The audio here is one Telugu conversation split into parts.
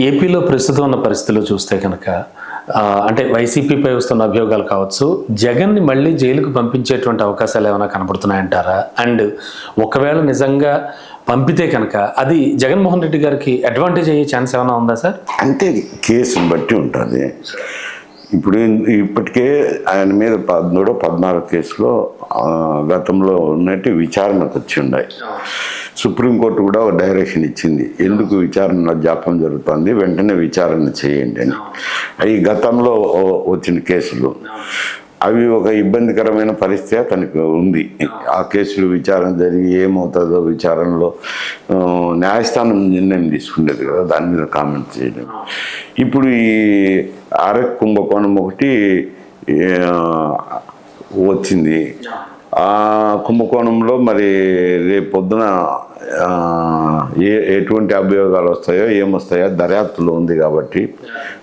ఏపీలో ప్రస్తుతం ఉన్న పరిస్థితుల్లో చూస్తే కనుక అంటే వైసీపీపై వస్తున్న అభియోగాలు కావచ్చు, జగన్ని మళ్ళీ జైలుకు పంపించేటువంటి అవకాశాలు ఏమైనా కనబడుతున్నాయంటారా? అండ్ ఒకవేళ నిజంగా పంపితే కనుక అది జగన్మోహన్ రెడ్డి గారికి అడ్వాంటేజ్ అయ్యే ఛాన్స్ ఏమైనా ఉందా సార్? అంటే కేసును బట్టి ఉంటుంది. ఇప్పుడు ఇప్పటికే ఆయన మీద 14 కేసులో గతంలో ఉన్నట్టు విచారణకు వచ్చి ఉన్నాయి. సుప్రీంకోర్టు కూడా ఒక డైరెక్షన్ ఇచ్చింది, ఎందుకు విచారణ జాప్యం జరుగుతుంది, వెంటనే విచారణ చేయండి అని. అవి గతంలో వచ్చిన కేసులు, అవి ఒక ఇబ్బందికరమైన పరిస్థితి అతనికి ఉంది. ఆ కేసులు విచారణ జరిగి ఏమవుతుందో విచారణలో న్యాయస్థానం నిర్ణయం తీసుకునేది కదా, దాని మీద కామెంట్ చేయడం. ఇప్పుడు ఈ ఆర్ఎఫ్ కుంభకోణం ఒకటి వచ్చింది. ఆ కుంభకోణంలో మరి రేపు పొద్దున ఎటువంటి అభియోగాలు వస్తాయో ఏమొస్తాయో దర్యాప్తులో ఉంది కాబట్టి,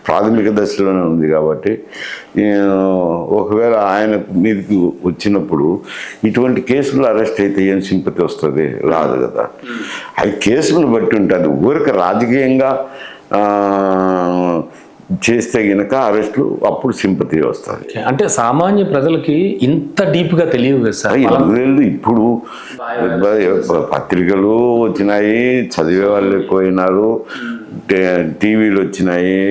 ప్రాథమిక దశలోనే ఉంది కాబట్టి, ఒకవేళ ఆయన మీదకి వచ్చినప్పుడు ఇటువంటి కేసులు అరెస్ట్ అయితే ఏం సింపతి వస్తుంది? రాదు కదా. అది కేసులను బట్టి ఉంటుంది. ఊరికి రాజకీయంగా చేస్తే గనక అరెస్టులు అప్పుడు సింపతి వస్తుంది. అంటే సామాన్య ప్రజలకి ఇంత డీప్గా తెలియదు కదా సార్. ఇప్పుడు పత్రికలు వచ్చినాయి, చదివే వాళ్ళు ఎక్కువైనారు, టీవీలు వచ్చినాయి,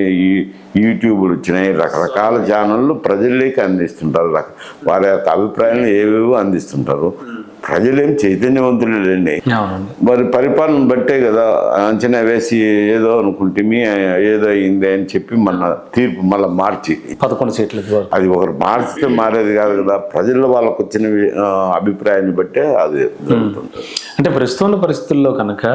యూట్యూబ్లు వచ్చినాయి, రకరకాల ఛానళ్ళు ప్రజల్లోకి అందిస్తుంటారు. వారి యొక్క అభిప్రాయాలను ఏవేవో అందిస్తుంటారు. ప్రజలేం చైతన్యవంతులు లేండి. మరి పరిపాలన బట్టే కదా అంచనా వేసి ఏదో అనుకుంటే ఏదో అయింది అని చెప్పి మన తీర్పు మళ్ళీ మార్చి 11 సీట్లు అది ఒకరు మార్చితే మారేది కాదు కదా. ప్రజల్లో వాళ్ళకు వచ్చిన అభిప్రాయాన్ని బట్టే అది జరుగుతుంటుంది. అంటే ప్రస్తుత పరిస్థితుల్లో కనుక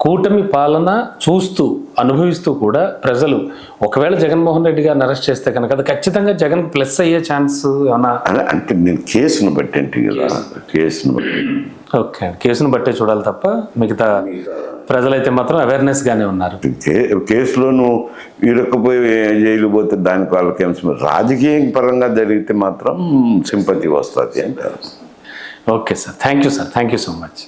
కూటమి పాలన చూస్తూ అనుభవిస్తూ కూడా ప్రజలు ఒకవేళ జగన్మోహన్ రెడ్డి గారిని అరెస్ట్ చేస్తే కనుక అది ఖచ్చితంగా జగన్ ప్లస్ అయ్యే ఛాన్స్ ఏమన్నా? అంటే నేను కేసును బట్టి అంటే కదా, కేసును బట్టి. ఓకే, కేసును బట్టే చూడాలి తప్ప మిగతా ప్రజలైతే మాత్రం అవేర్నెస్ గానే ఉన్నారు. కేసులోను ఇరక్కపోయి జైలు పోతే దానికి వాళ్ళకి ఏం రాజకీయ పరంగా జరిగితే మాత్రం సింపతి వస్తుంది అంటారు. Okay sir, thank you sir, thank you so much.